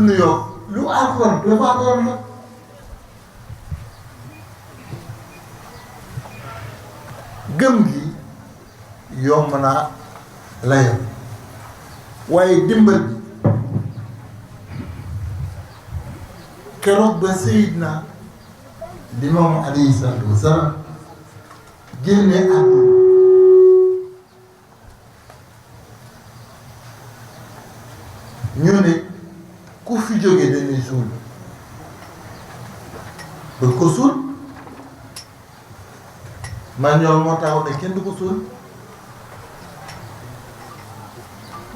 nuyoo lu alxuraan dafa doon la gëm gi yomb naa layam waaye dimbal bi keroog ba Seydina Limaamu alayhi salaatu wa salaam génne àdduna ñu ne ku fi jóge dañuy suul ba ko suul man ñoom moo taxaw ne kenn du ko suul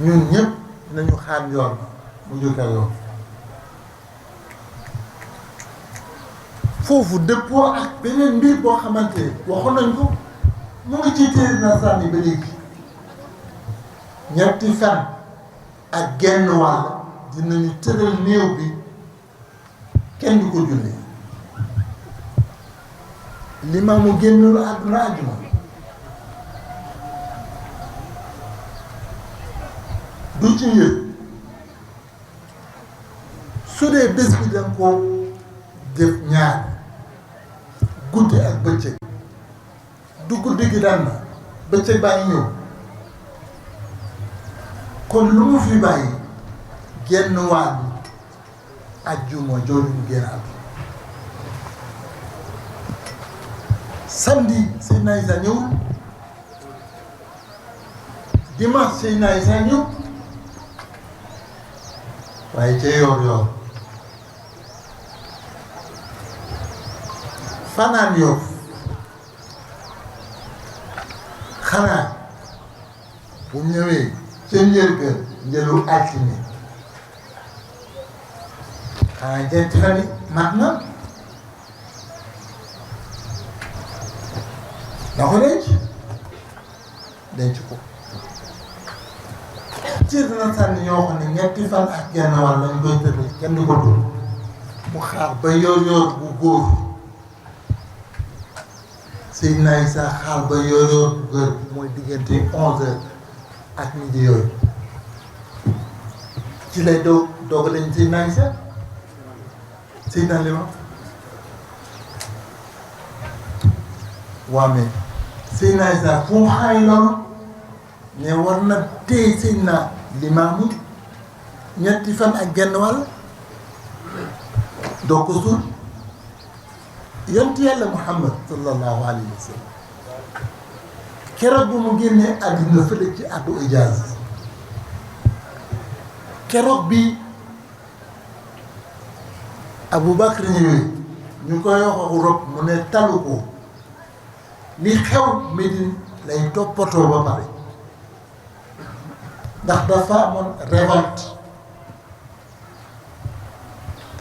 ñun ñëpp nañu xaar yoon mu jógal yoon foofu dëppoo ak beneen mbir boo xamante waxoon nañ ko mu ngi ci téere nasaraan yi ba léegi ñetti fan ak genn wàll dinañu tëral néew bi kenn du ko jullee limaamu génnul àdduna àjjuma du ci yëg su dee bés bi danga ko def ñaar guddi ak bëccëg du guddi gi daan na bëccëg baa ngi ñëw kon lu mu fi bàyyi genn wàll àjjuma jooju mu génn àdduna samedi Seydina Isa ñëw dimanche Seydina Isa ñëw waaye ca yoor fanaan Yoff xanaa bu ñëwee ca njëlga njëlu altine xanaa ñeenti fan yi mat na na ko denc ko ci dina sànni ñoo xam ne ñetti fan ak genn wàll lañ koy tëdd kenn du ko dul mu xaar ba yor bu góor Seydina Isa xaar ba yor bu góor mooy diggante 11h ak midi yooyu ci lay doog lañ Seydina Isa Seydina Limaamu waa mais Seydina Isa fu mu xaay loolu ne war na téye Seydina Limaamu ñetti fan ak genn wàll doo ko suul yonent yàlla Muhammad sallallahu alayhi wa sallam keroog bu mu génnee àddina fële ci àddu Ijaaz keroog bi Aboubacar ñëwee ñu koy wax rob mu ne talu ko li xew Médine lay toppatoo ba pare ndax dafa amoon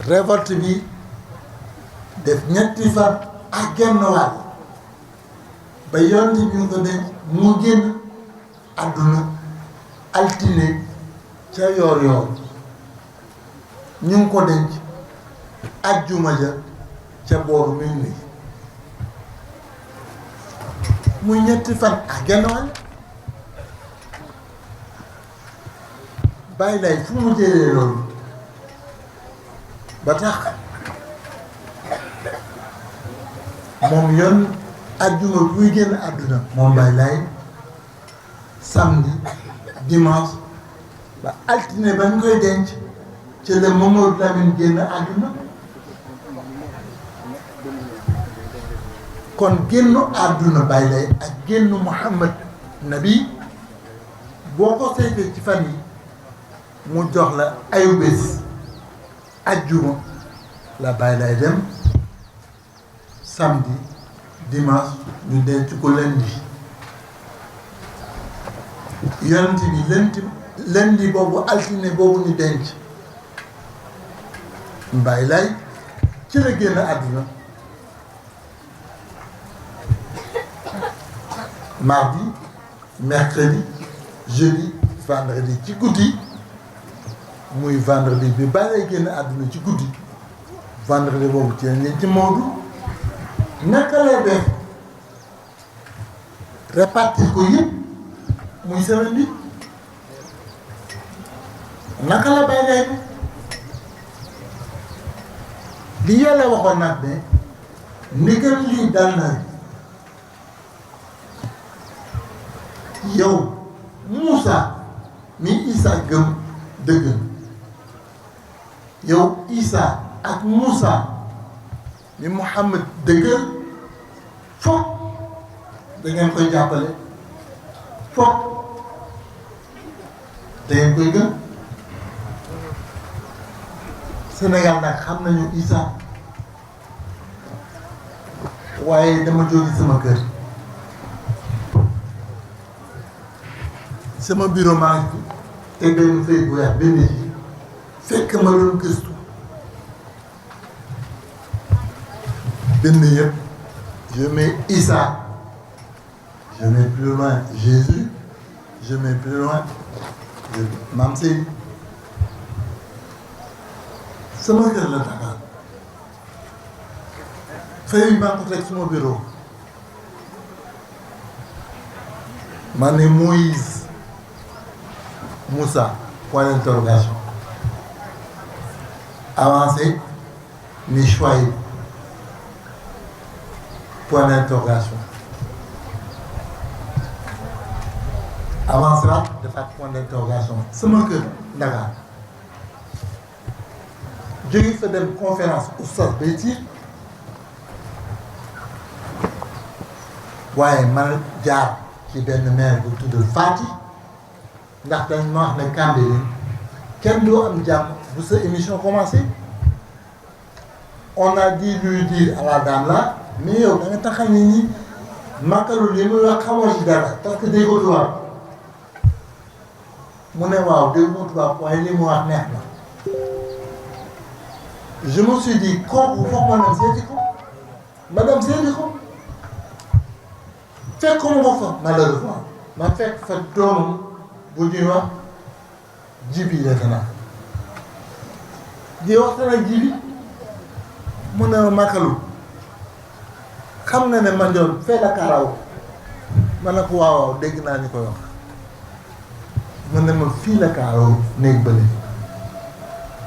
révolte bi def ñetti fan ak genn wàll ba yonent bi ñu ko denc mu génn àdduna altine ca yoor ñu ngi ko denc ajjuma ja ca booru minuit muy ñetti fan ak genn wàll bàyyi lay fu mu jëlee loolu ba tax moom yoon ajjuma buy génn àdduna moom bàyyi lay samedi dimanche ba altine ba ñu koy denc ci la Mamadou Lamine génn àdduna kon génnu àdduna bàyyi lay ak génnu Muhammad Nabi boo ko seetee ci fan yi mu jox la ayu bés ajjuma la bàyyi lay dem samedi dimanche ñu denc ko lundi yonent bi lundi boobu altine boobu ñu denc bàyyi lay ci la génn àdduna mardi mercredi jeudi vendredi ci guddi muy vendredi bi ba lay génn àdduna ci guddi vendredi boobu ci lañ ci Maodo naka lay def répartir ko yëpp muy semaine bi naka la bay lay li yàlla waxoon nag ne ndigal lii dal na yow Moussa mi Isa gëm dëgg yow Isa ak Moussa mi Muhammad dëggal foog da ngeen koy jàppale foog da ngeen koy gëm Sénégal nag xam nañu Isa waaye dama jóge sama kër sama bureau maa ngi te benn feuille bu weex benn yi fekk ma doon gëstu benn yëpp je mets Isa je mets plus loin Jésus je mets plus loin Mame Seydi sama kër la Dakar feuille maa ko teg suma bureau ma ne Moïse Moussa point d'interrogation avancé ni choisi point d'interrogation avancé waat defaat point d'interrogation sama kër Dakar jóge fa dem conférence Oustaz Beyti waaye man jaar ci benn maire bu tudd Fati ndax dañ ma wax ne Cambérène kenn doo am jàmm bu sa émission commencé on a dit lui dire à la dame là mais yow da nga taxal nit ñi màkkalu li muy wax xamoo ci dara parce que déggoo tubaab mu ne waaw déggoo tubaab waaye li mu wax neex na je me suis dit kooku foog ma dem seeti ko ma dem seeti ko fekk ko ma fa malheureusement ma fekk fa doomam bu ñuy wax jibi defe naa di waxtaan ak jibi mu ne ma màkkalu xam nga ne man doon fee la karaw ma ne ko waaw waaw dégg naa ñu koy wax mu ne ma fii la karaw néeg bële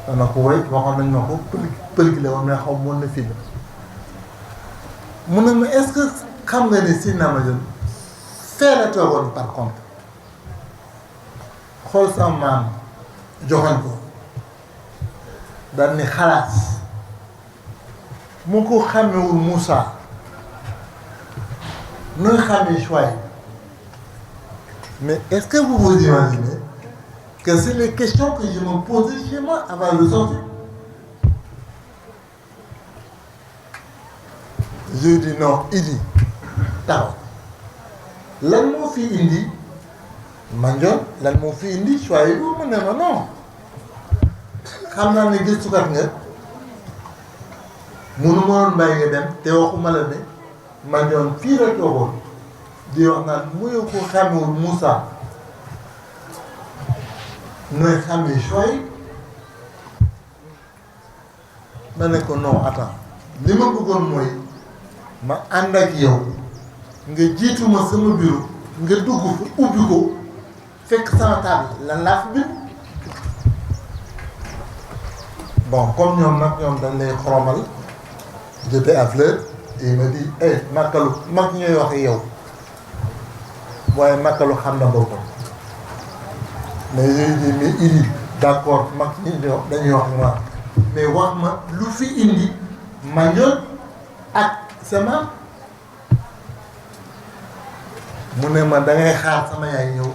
ma ne ko way waxoon nañ ma ko pël gi la woon mais xaw moon na fii la mu ne ma est-ce que xam nga ne si na ma doon fee la toogoon par contre xool sama maam joxoñ ko daal ni xalaat mu ko xàmmewul Moussa nooy xàmmee choix mais est-ce que vous vous imaginez que c'est les questions que je me posais chez moi avant de sortir je dis non Idi taxaw lan moo fi indi Mandione lan moo fi indi choix yi mu ne ma non xam naa ne gëstukat nga munu ma woon bàyyi nga dem te waxuma la ne Mandione fii la toogoon di wax naan mu yow ko xàmmewul Moussa nooy xàmmee choix yi ma ne ko non attends li ma bëggoon mooy ma ànd ak yow nga jiitu ma sama bureau nga dugg fa ubbi ko fekk sama table lan laa fi bind bon comme ñoom nag ñoom dañ lay xoromal jeté à fleur et il me dit màkkalu mag ñooy wax yow waaye màkkalu xam na boppam mais yooyu di mais Idi d'accord mag ñi dañuy wax ma mais wax ma lu fi indi Mandione ak sama mu ne ma da ngay xaar sama yaay ñëw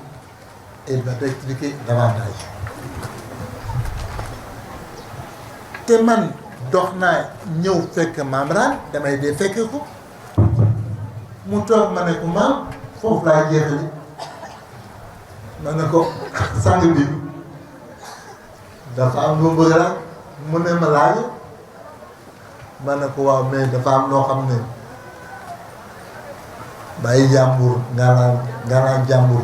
et il va t'expliquer davantage te man dox naa ñëw fekk maam Rane damay dee fekke ko mu toog ma ne ko maam foofu laa jeexali ma ne ko sang bi dafa am lu bëgg la mu ne ma laaj ma ne ko waaw mais dafa am loo xam ne bàyyi jàmbur nga naan jàmbur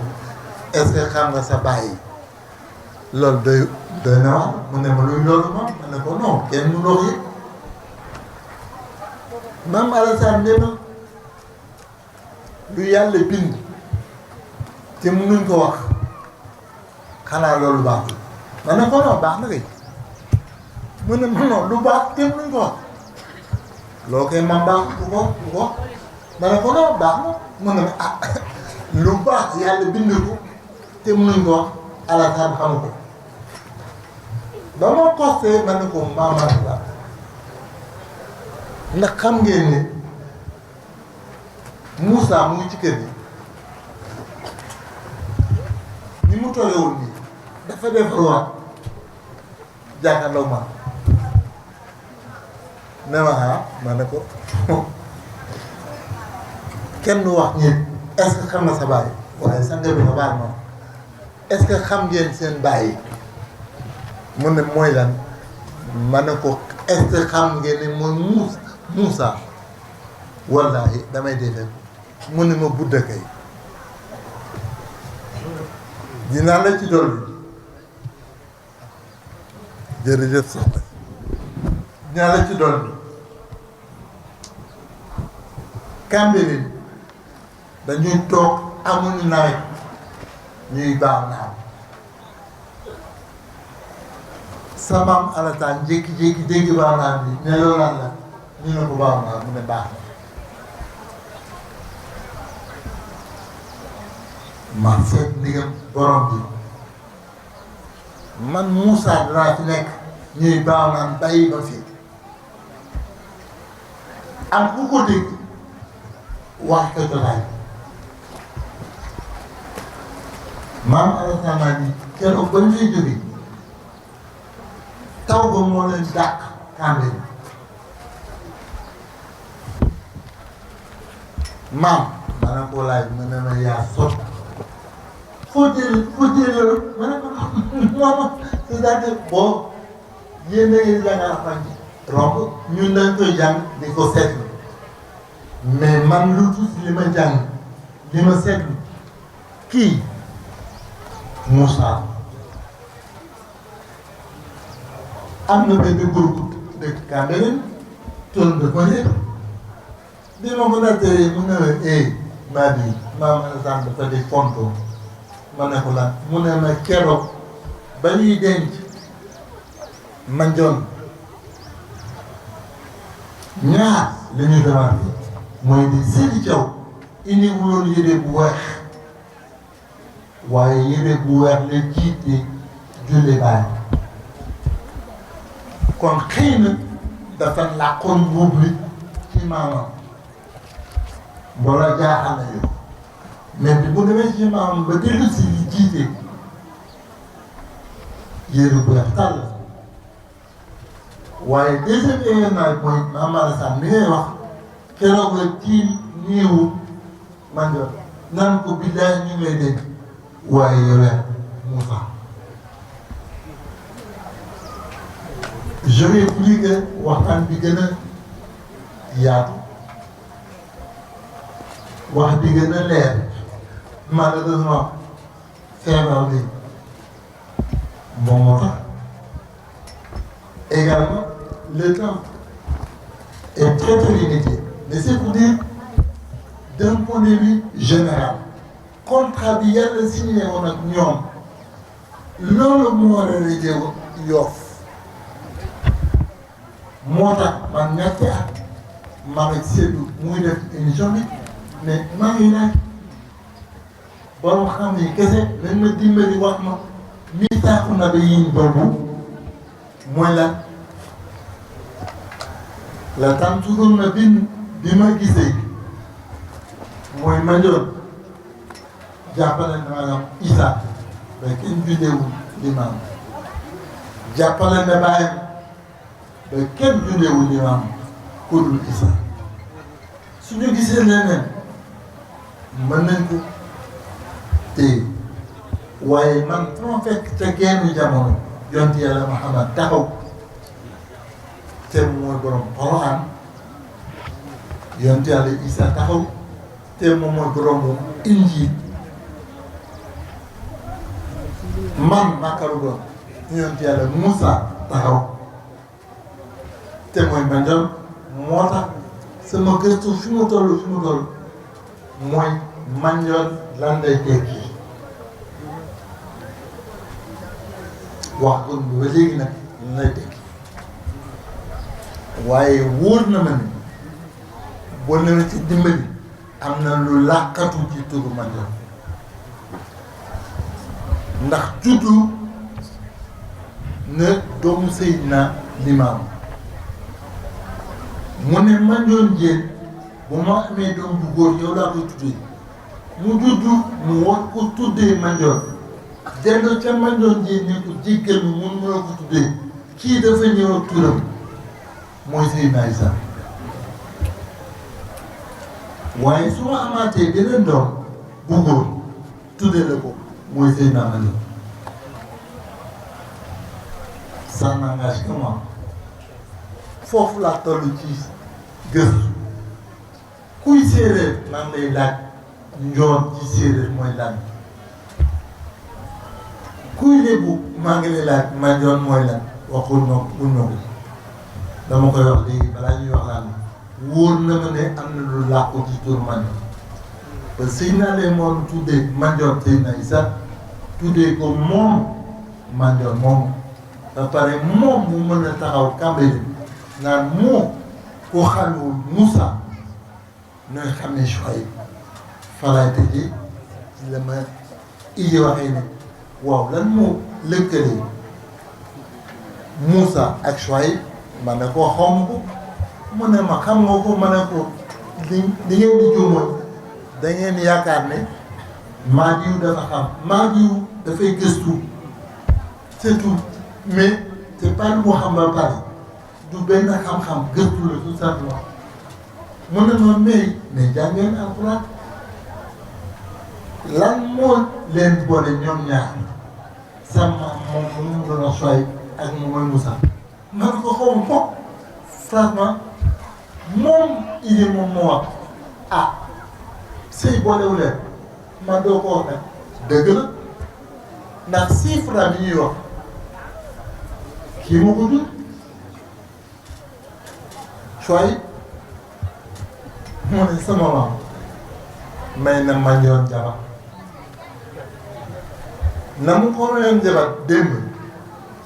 est-ce que xam nga sa bàyyi loolu doy na wax mu ne ma luy loolu ma ne ko non kenn mu ndox yi maam Alassane nee na lu yàlla bind te mënuñ ko wax xanaa loolu baaxul ma ne ko non baax na kay mu ne ma non lu baax te mënuñ ko wax loo koy man baax bu ko ma ne ko non baax na mu ne ma ah lu baax yàlla bind ko te mënuñ ko wax Alassane xamu ko ba ma costé ma ne ko maamaat la ndax xam ngeen ne Moussa mu ngi ci kër gi ni mu tollewul nii dafa def ruwaat jàkkaarloo ma ne ma ma ne ko kenn du wax ñëpp est-ce que xam nga sa baay waaye sa nga bi nga baal ma est-ce que xam ngeen seen baay yi mu ne mooy lan ma ne ko est-ce que xam ngeen ne mooy Moussa wallaahi damay defee mu ne ma budda kay dinaa la ci dolli jërëjëf soxna dinaa la ci dolli Cambérène dañuy toog amuñu nawet ñuy baax naaw sa maam Alassane jékki-jékki dégg baax naaw bi ne loolu lan la ñu ne ko baax naaw mu ne baax na ma seet ndigam borom bi man Moussa dinaa fi nekk ñuy baax naan bàyyi ba fii am ku ko dégg wax ko jotaay maam Alassane bi keroog ba ñu fay jóge taw ba moo leen dàq Cambérène maam ma ne ko laaj ma ne ma yaa sot foo jëlee loolu ma ne ko non c'est-à-dire boo yéen a ngi jàng alxuraan romb ñun dañ koy jàng di ko seetlu mais man lu tuuti li ma jàng li ma seetlu kii Moussa am na benn groupe dëkk Cambérène tool dafa nekk bi ma ko nattee mu ne la maa di maam Alassane dafa di fonto ma ne ko lan mu ne ma keroog ba ñuy denc manjoon ñaar la ñuy demandé mooy di Sidi Thiaw indi wuloon yére bu weex waaye yére bu weex la jiite julli baay kon xëy na dafa làqoon boobu li ci maamam wala jaaxal na yow mais bi bu demee ci maamam ba dellu si li jiite yére bu weex tàll waaye deuxième événement mooy maam Alassane mi ngay wax keroog la tiim néewu man jot naan ko billaay ñu ngi lay dégg waaye yore Moussa j'aurais voulu que waxtaan bi gën a yaatu wax bi gën a leer malheureusement feebar bi moom moo tax également le temps est très très limité mais c'est pour dire d'un point de vue général contrat bi yàlla signé woon ak ñoom loolu moo war a rëjee Yoff moo tax man ñetti at maa ngi seetlu muy def émission bi mais maa ngi laaj borom xam ni kese nañ ma dimbali wax ma misaaku na ba yiñ boobu mooy lan la tam tuddoon na bi ma gisee mooy ma njoon jàppale na maanaam Isa ba kenn bindewul limaam jàppale na bàyyam ba kenn bindewul limaam ku dul Isa suñu gisee leneen mën nañ ko téye waaye man moo fekk ca genn jamono yonti yàlla Muhammad taxaw te mooy borom Alxuraan yonti yàlla Isa taxaw te moom mooy borom Injiil man makaru doon yonti yàlla Moussa taxaw te mooy Mandione moo tax sama gëstu fi mu toll mooy Mandione lan lay tekki wax gun bi ba léegi nag lan lay tekki waaye wóor na ma ni boo newee ci dimbali am na lu làkkatu ci turu Mandione ndax juddu na doomu Seydina Limaamu mu ne Mandione Diène bu ma amee doom bu góor yow laa koy tuddee mu juddu mu war ko tuddee Mandione delloo ca Mandione Diène ne ko jéggal mi mun mën a ko tuddee kii dafa ñëw ak turam mooy Seydina Issa waaye su ma amaatee beneen doom bu góor tuddee la ko mooy Seydina Mandione ça n'engage que moi foofu laa toll ci gëstu kuy séeréer maa ngi lay laaj njoon ci séeréer mooy lan kuy lébu maa ngi lay laaj Mandione mooy lan waxul ma bul ma ko dama koy wax léegi balaa ñuy wax laan wóor na ma ne am na lu làqu ci tur Mandione parce que Seydina lay moom tuddee Mandione Seydina Issa tuddee ko moom Mandione moom ba pare moom mu mën a taxaw Cambérène naan moo ko xamewul Moussa nooy xamee Chouaïb falaay tëjee ci la ma iji waxee ne waaw lan moo lëkkale Moussa ak Chouaïb ma ne ko xawma ko mu ne ma xam nga ko ma ne ko li ngeen di juumoon da ngeen yaakaar ne maa diw dafa xam maa diw dafay gëstu c'est tout mais c'est pas lu mu xam ba pare du benn xam-xam gëstu la tout simplement mu ne ma mais jàngeen alxuraan lan moo leen boole ñoom ñaar sama moom mu doon wax Chouaïb ak moom mooy Moussa man ko xaw ma ko franchement moom idée moom moo wax ah sëy boolewu leen man doo ko wax nag dëgg la ndax chiffre bi ñuy wax kii moo ko jur Chouaïb mu ne sama maam may na Mandione jabar na mu ko mayoon jabar démb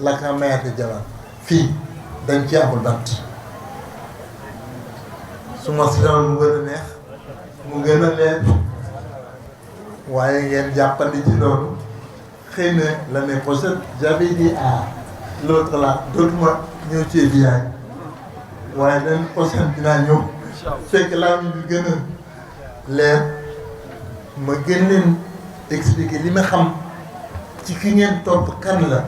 la ka mayate jabar fii dañ ci amul bant su ma si doon mu gën a neex mu gën a leer waaye ngeen jàppandi ci loolu xëy na l'année prochaine j'avais dit à l'autre là dootuma ñëw ci biyaay waaye l'année prochaine dinaa ñëw fekk laa mi bi gën a leer ma gën leen expliquer li ma xam ci ki ngeen topp kan la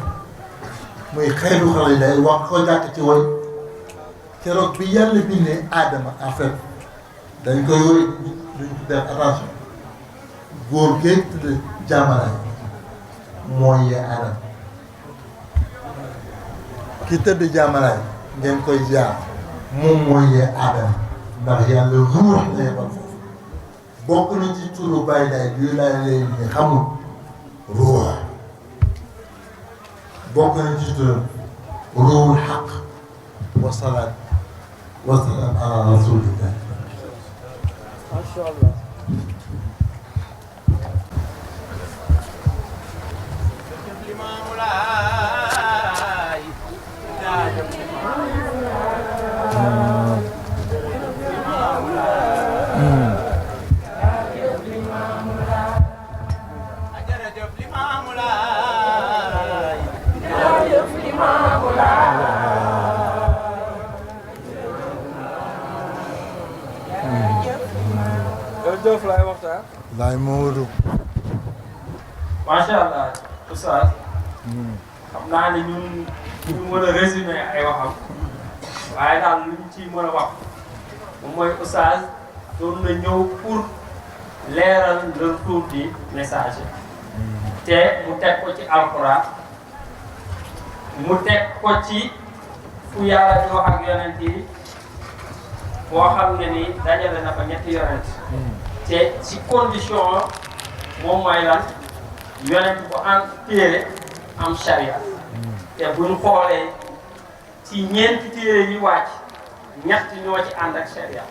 muy xayru xale lay wax ko jàkk ci woy keroog bi yàlla bindee aadama en fait dañ koy woy duñ ko def attention góor géej tudde jaamalaay mooy yee aadama ki tëdd jaamalaay ngeen koy jaar moom mooy yee aadama ndax yàlla ruux lay bal foofu bokk na ci turu bàyyi daay yu laay lay ni xamul ruux bokk na ci turu ruuxul xaq wasalaat wasalaam ala rasulillah masha Allah jërëjëf laay waxtaan. laay Maodo. macha allah oustaz. xam naa ne ñun ñu mën a résumer ay waxam. waaye daal lu ñu ciy mën a wax moom mooy oustaz doon na ñëw pour leeral le retour du messager. te mu teg ko ci alxuraan. mu teg ko ci fu yàlla di wax ak yonent yi boo xam ne ni dajale na fa ñetti yonent. te ci condition moom mooy lan yonent bu am téere am charia te buñ xoolee ci ñeenti téere yi wàcc ñett ñoo ci ànd ak charia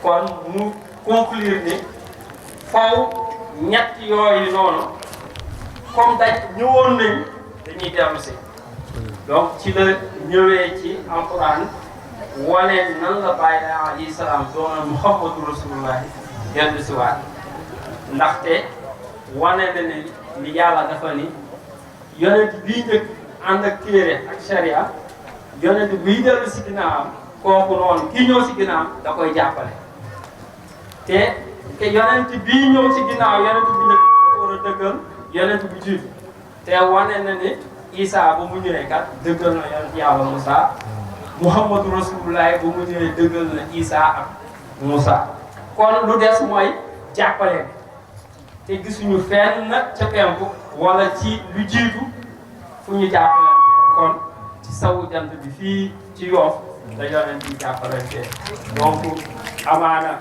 kon mu conclure ni faw ñett yooyu noonu comme daj ñëwoon nañ dañuy dellu si donc ci la ñëwee ci alquran wane nan la Baye alayhi salaam doona Muhammadu Rasulullah dellu si waat ndaxte wane na ne li yàlla dafa ni yonent bii njëkk ànd ak téere ak sharia yonent bii dellu si ginnaawam kooku noonu kii ñëw si ginnaawam da koy jàppale te yonent bii ñëw si ginnaaw yonent bu njëkk dafa war a dëggal yonent bu jiitu te wane na ne Isa bu mu ñëwee kat dëggal na yonent yàlla Moussa Muhammadu Rasulullah bu mu ñëwee dëggal na Isa ak Moussa kon lu des mooy jàppale te gisuñu fenn ca penku wala ci lu jiitu fu ñu jàppalante kon ci sawu jant bi fii ci Yoff la yonent bi jàppalante donc amaana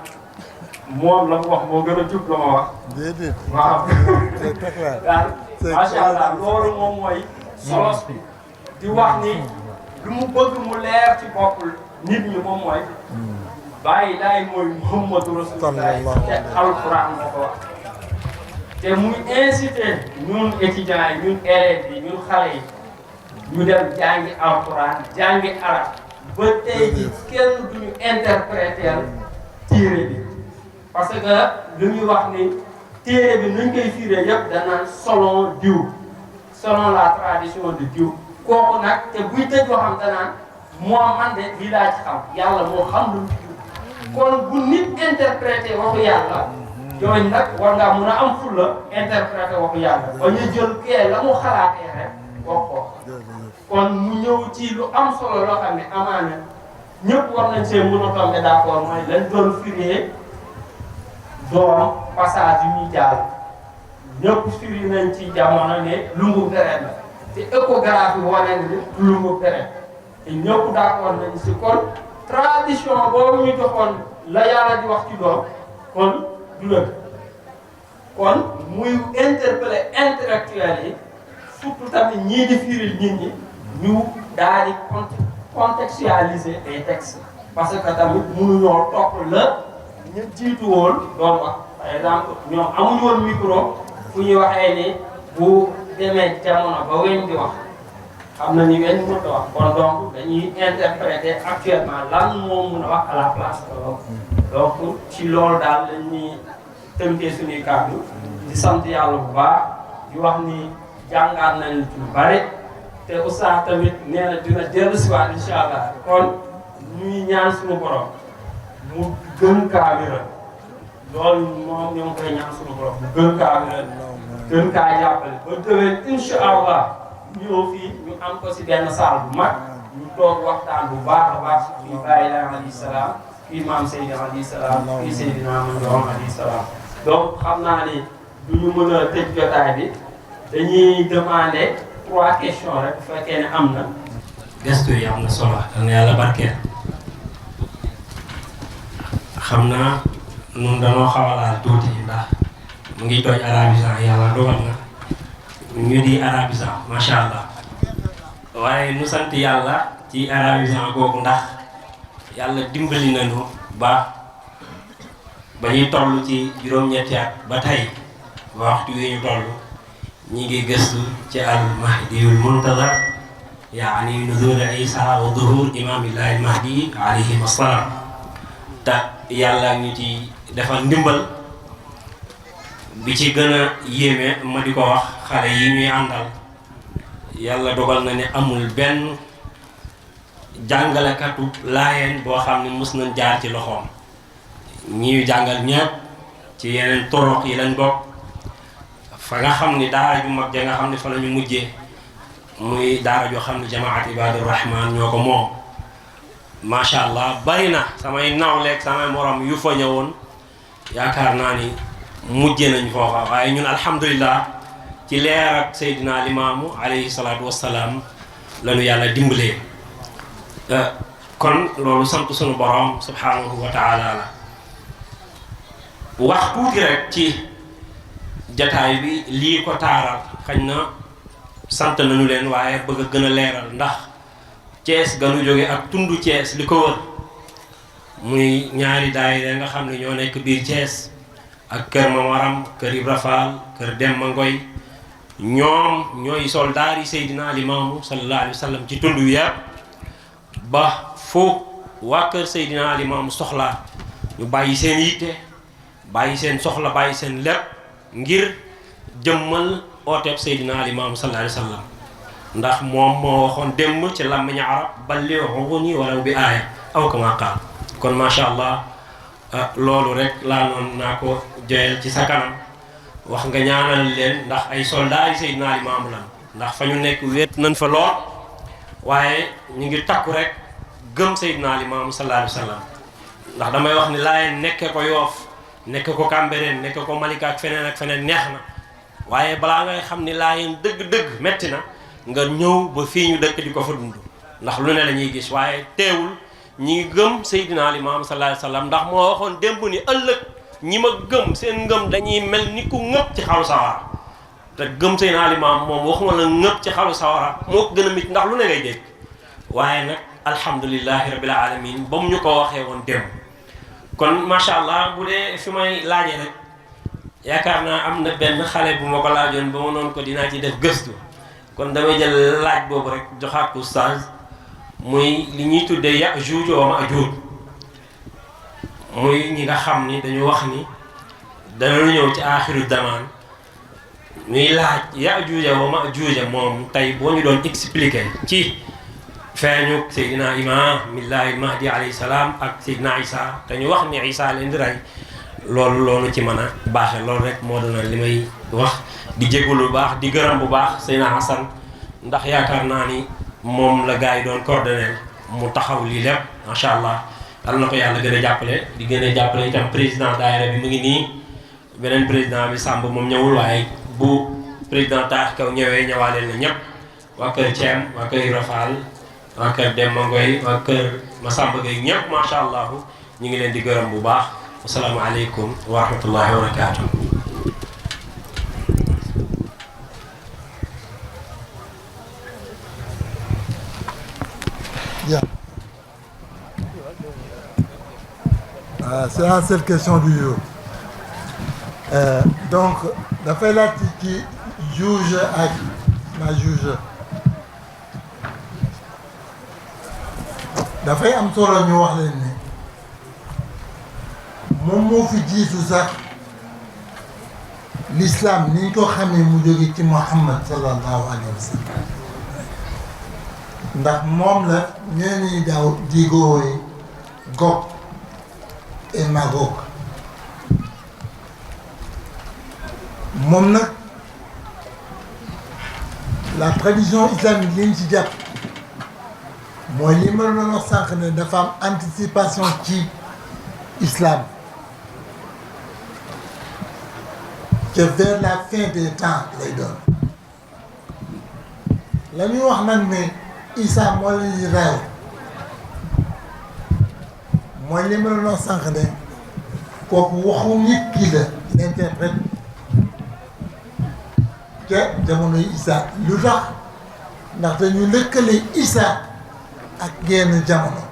moom la mu wax moo gën a jub la ma wax. déedéet. waaw. daal c'est macha allah loolu moom mooy solos bi di wax ni lu mu bëgg mu leer ci bopp nit ñi moom mooy bàyyi laay mooy Muhammadu Rasulullah te alquran moo ko wax te muy incité ñun étudiants yi ñun élèves yi ñun xale yi ñu dem jàngi alquran jàngi arab ba tey ji kenn duñu interpréter téere bi parce que lu ñuy wax ni téere bi nuñ koy firee yëpp danaan selon diw selon la tradition de diw kooku nag te buy tëj boo xam danaan moo man de lii laa ci xam yàlla moo xam lu mu kon bu nit interprété waxu yàlla yooyu nag war ngaa mun a am fulla interprété waxu yàlla ba ñu jël kee la mu xalaatee rek wax ko kon mu ñëw ci lu am solo loo xam ne amaana ñëpp war nañ see mën a tomber d'accord mooy lañ doon firee doom passage yu ñuy jàll ñëpp firi nañ ci jamono ne lungu deret la te échographie wane na ni lungu deret te ñëpp d'accord nañ si kon tradition boobu ñu joxoon la yàlla di wax ci doom kon du dëgg kon muy interpeller intellectuels yi surtout tamit ñii di firil nit ñi ñu daal di contextualiser les textes parce que tamit mënuñoo topp la ñu jiitu woon doon wax par exemple ñoom amuñu woon micro fu ñuy waxee ni bu demee jamono ba weñ di wax xam na ni weñ mënut a wax kon donc dañuy interpréter actuellement lan moo mun a wax à la place de donc ci loolu daal dañuy tënkee suñuy kàddu di sant yàlla bu baax di wax ni jàngaat nañ lu bari te oustaz tamit nee na dina dellu si waat incha allah kon ñuy ñaan suñu borom mu gën kaa wéral loolu moom ñoo ngi koy ñaan suñu borom mu gën kaa wéral gën kaa jàppale ba déwén incha allah ñëw fii ñu am ko si benn saal bu mag ñu toog waxtaan bu baax a baax fii Baye Laye alayhi salaam fii maam Seydi alayhi salaam fii Seydina Mandione alayhi salaam donc xam naa ni du ñu mën a tëj jotaay bi dañuy demander 3 questions rek bu fekkee ne am na. gestu yi am na solo yal na yàlla barkeel xam naa ñun dañoo xaw a laal tuuti ndax mu ngi tooñ arabisant yàlla dogal na ñu di arabisant macha allah waaye nu sant yàlla ci arabisant googu ndax yàlla dimbali nañu ba ñuy toll ci juróom-ñetti at ba tey waxtu wi ñu toll ñi ngi gëstu ci al mahdiyul muntazar yaani nuzul isa wa zuhur imamillahi al mahdi alayhi assalaam te yàlla ñu ci defal ndimbal bi ci gën a yéeme ma di ko wax xale yi ñuy àndal yàlla dogal na ne amul benn jàngalekatu laayeen boo xam ne mës nañ jaar ci loxoom ñi jàngal ñépp ci yeneen torox yi lañ bokk fa nga xam ni daara ju mag ja nga xam ne fa la ñu mujjee muy daara joo xam ne jamaat ibadur rahman ñoo ko moom macha allah bari na samay nawleeg samay morom yu fa ñëwoon yaakaar naa ni mujje nañ foofa waaye ñun alhamdulillah ci leer ak Seydina Limaamu alayhi salaatu wassalaam lañu yàlla dimbalee kon loolu sant sunu borom subhanahu wa taala la wax tuuti rek ci jataay bi lii ko taaral xañ na sant nañu leen waaye bëgg a gën a leeral ndax Thiès ganu jóge ak tundu Thiès li ko wër muy ñaari daayira nga xam ne ñoo nekk biir Thiès ak kër Mamaram kër Ibra Fall kër Demba Ngoy ñoom ñooy soldaar yi Seydina Limaamu sallallahu alayhi wa sallam ci tund wi yëpp ba fu waa kër Seydina Limaamu soxlaa ñu bàyyi seen yitte bàyyi seen soxla bàyyi seen lépp ngir jëmmal ooteeb Seydina Limaamu sallallahu alayhi wa sallam ndax moom moo waxoon démb ci làmmiñu arab ballighuni walaw bi aaya aw kama qaal kon macha allah loolu rek laa noon naa ko joyal ci sa kanam wax nga ñaanal leen ndax ay soldats yi Seydina Limaamu lan ndax fa ñu nekk wéet nañ fa lool waaye ñu ngi takku rek gëm Seydina Limaamu sallallahu alayhi wa sallam ndax damay wax ni Laayeen nekke ko Yoof nekke ko Cambérène nekke ko Malika ak feneen neex na waaye balaa ngay xam ni Laayeen dëgg-dëgg metti na nga ñëw ba fii ñu dëkk di ko fa dund ndax lu ne la ñuy gis waaye teewul ñi gëm Seydina Limaamu sallallahu alayhi wa sallam ndax moo waxoon démb ni ëllëg ñi ma gëm seen ngëm dañuy mel ni ku ngëpp ci xalu sawara te gëm Seydina Limaamu moom waxuma la ngëpp ci xalu sawara moo ko gën a mit ndax lu ne ngay dégg waaye nag alhamdulilahi rabbil alamin ba mu ñu ko waxee woon démb kon macha allah bu dee fi may laajee rek yaakaar naa am na benn xale bu ma ko laajoon ba ma noonu ko dinaa ci def gëstu kon damay jël laaj boobu rek joxaat ko oustaz muy li ñuy tuddee Yaajuuj wa Maajuuj muy ñi nga xam ni dañu wax ni danañu ñëw ci aaxiru zamaan muy laaj Yaajuuj wa Maajuuj moom tey boo ñu doon expliquer ci feeñu Seydina Imaamillaahi Mahdi alayhi salaam ak Seydina Isa te ñu wax ni Isa leen di rey loolu ci mën a baaxe loolu rek moo doon li may wax di jégalu bu baax di gërëm bu baax Seydina Hassan ndax yaakaar naa ni moom la gars yi doon coordonné mu taxaw lii lépp macha allah dal na ko yàlla gën a jàppale di gën a jàppale itam président daayira bi mu ngi nii beneen président bi Samb moom ñëwul waaye bu président taax kaw ñëwee ñëwaaleel na ñëpp waa kër Thiem waa kër Ibra Fall waa kër Demba Ngoy waa kër Massamba Gueye ñëpp macha allah ñu ngi leen di gërëm bu baax asalaamaaleykum wa rahmatullahi wa barakaatu. Bien. C'est la seule question du jour. Donc, dafay laaj ci juge ak ma juge dafay am solo ñu wax leen ni moom moo fi jiitu sax l'islam ni ñu ko xamee mu jóge ci Muhammad sallallahu alayhi wa sallam ndax moom la ñeen ñi daaw digooy Gog et Magog moom nag la tradition islamique li ñu ci jàpp mooy li ma doon wax sànq ne dafa am anticipation ci islam que vers la fin des temps lay doon la ñuy wax nag ne Isa moo leen di reew mooy li ma doon wax sànq ne kooku waxu nit ki la l'interprète te jamonoy Isa lu tax ndaxte ñu lëkkale Isa ak genn jamono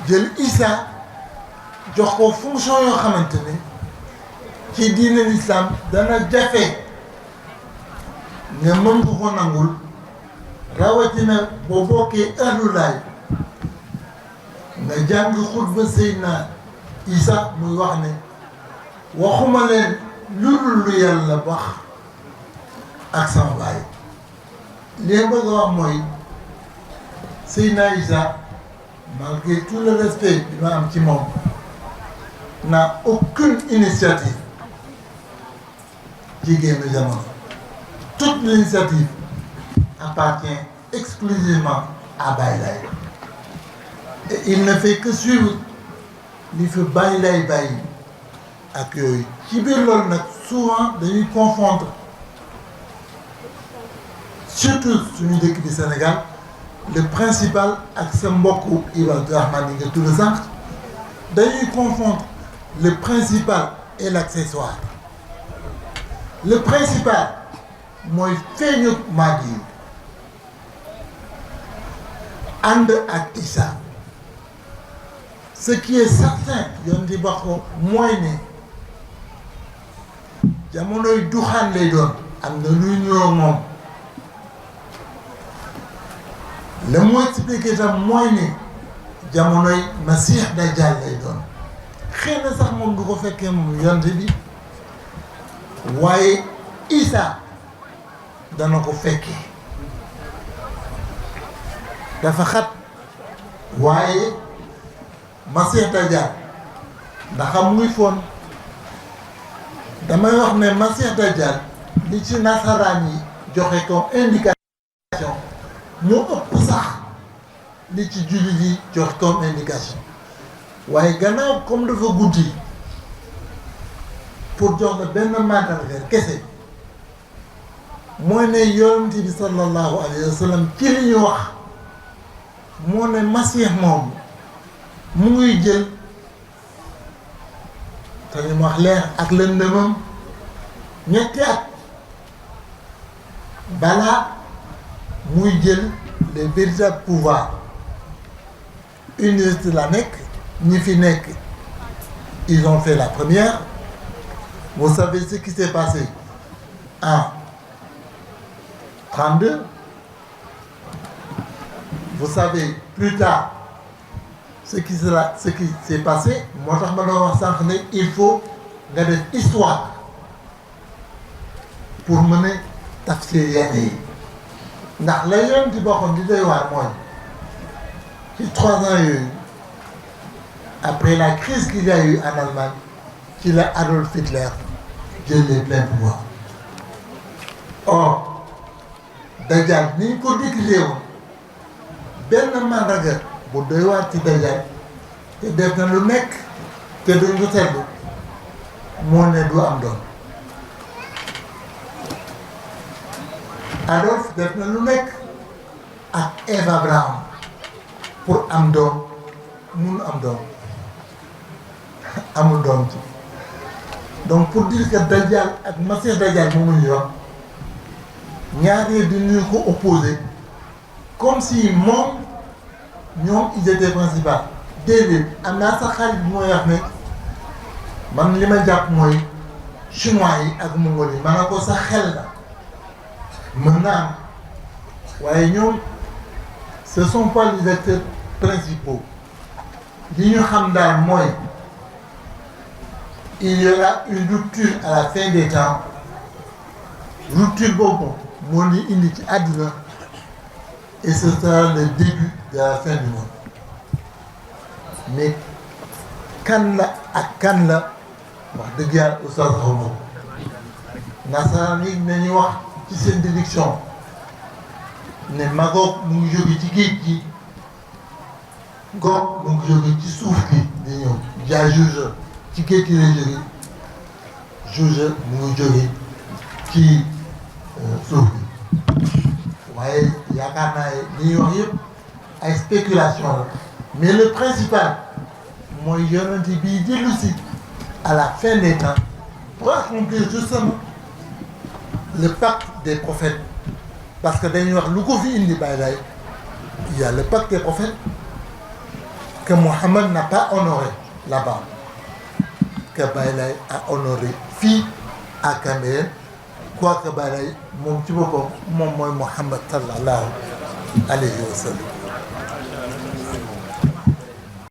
jël Isa jox ko fonction yoo xamante ne ci diine l'islam dana jafe nga mën nga ko nangul rawatina boo bokkee ahlulaay nga jàng xutba Seydina Isa muy wax ne waxuma leen lu dul lu yàlla wax ak sama baay li nga bëgg a wax mooy Seydina Isa malgré tout le respect bi ma am ci moom n'a aucune initiative ci génn jamono toute l'initiative appartient exclusivement à Baye Laye et il ne fait que suivre li fi Baye Laye bàyyi ak yooyu ci biir loolu nag souvent dañuy confondre surtout suñu dëkk bi Sénégal le principal ak sa mbokku Ibrahima Rahman yi nga tudd sànq dañuy confondre le principal et l'accessoire le principal mooy feeñu Mahdi yi ànd ak Isa ce qui est certain yoon di wax ko mooy ne jamonoy duxaan lay doon am na luy ñëw moom la mu expliqué tam mooy ne jamonoy Masiix Dajjal lay doon xëy na sax moom du ko fekkee moom yonte bi waaye Isa dana ko fekkee dafa xat waaye Masiix Dajjal ndax muy foon damay wax ne Masiix Dajjal li ci nasaraan yi joxe comme indication moo ëpp sax li ci jullit yi joxe comme indication waaye gannaaw comme dafa guddi pour jox la benn mandarga kese mooy ne yonent bi sallallahu alayhi wa sallam ci li ñu wax moo ne Masiix moom mu ngi jël te ñu wax leer ak lëndëmam ñetti at balaa muy jël les véritables pouvoirs université la nekk ñi fi nekk ils ont fait la première. Vous savez ce qui s'est passé en 32. Vous savez plus tard ce qui s'est passé. Moo tax ma doon wax sànq ne il faut nga def histoire pour mën a tafsir yenn yi ndax la yoon ci bokkoon di doy waar mooy ci 3 ans yooyu après la crise qu'il y a eu en Allemagne ci la Adolf Hitler jël les pleins pouvoirs. Or Dajjal ni ñu ko décrire woon benn mandarga bu doy waar ci Dajjal te def na lu nekk te duñ ko seetlu moo ne du am doom. Adolf def na lu nekk ak Eva Braun pour am doom mun am doom amul doom ci donc pour dire que Dajjal ak Masiix Dajjal moomu ñu wax ñaaree dañu ko opposé comme si moom ñoom ils étaient principal déedéet am naa sax xarit bi mooy wax ne man li ma jàpp mooy chinois yi ak mongol yi man na ko sax xel la mën naa am waaye ñoom ce sont pas les acteurs principaux li ñu xam daal mooy il y aura une rupture à la fin des temps rupture boobu moo ni indi ci àdduna et ce sera le début de la fin du monde mais kan la ak kan la wax dëgg yàlla oustaz xawma nasaraan yi nañu wax ci seen déduction ne Magog mu ngi jóge ci géej gi Gog mu ngi jóge ci suuf gi di ñëw jaa Juge ci géej gi lay jóge Juge mu ngi jóge ci suuf gi waaye yaakaar naa li ñuy wax yëpp ay spéculation la mais le principal mooy yonent bi dellu si à la fin des temps pour accomplir justement le pacte des prophètes parce que dañuy wax lu ko fi indi Baye Laye il y a le pacte des prophètes que Mohammed n'a pas honoré là-bas que Baye Laye a honoré fii à Cambérène quoique Baye Laye moom ci boppam moom mooy Mohammed sallallahu alayhi wa sallam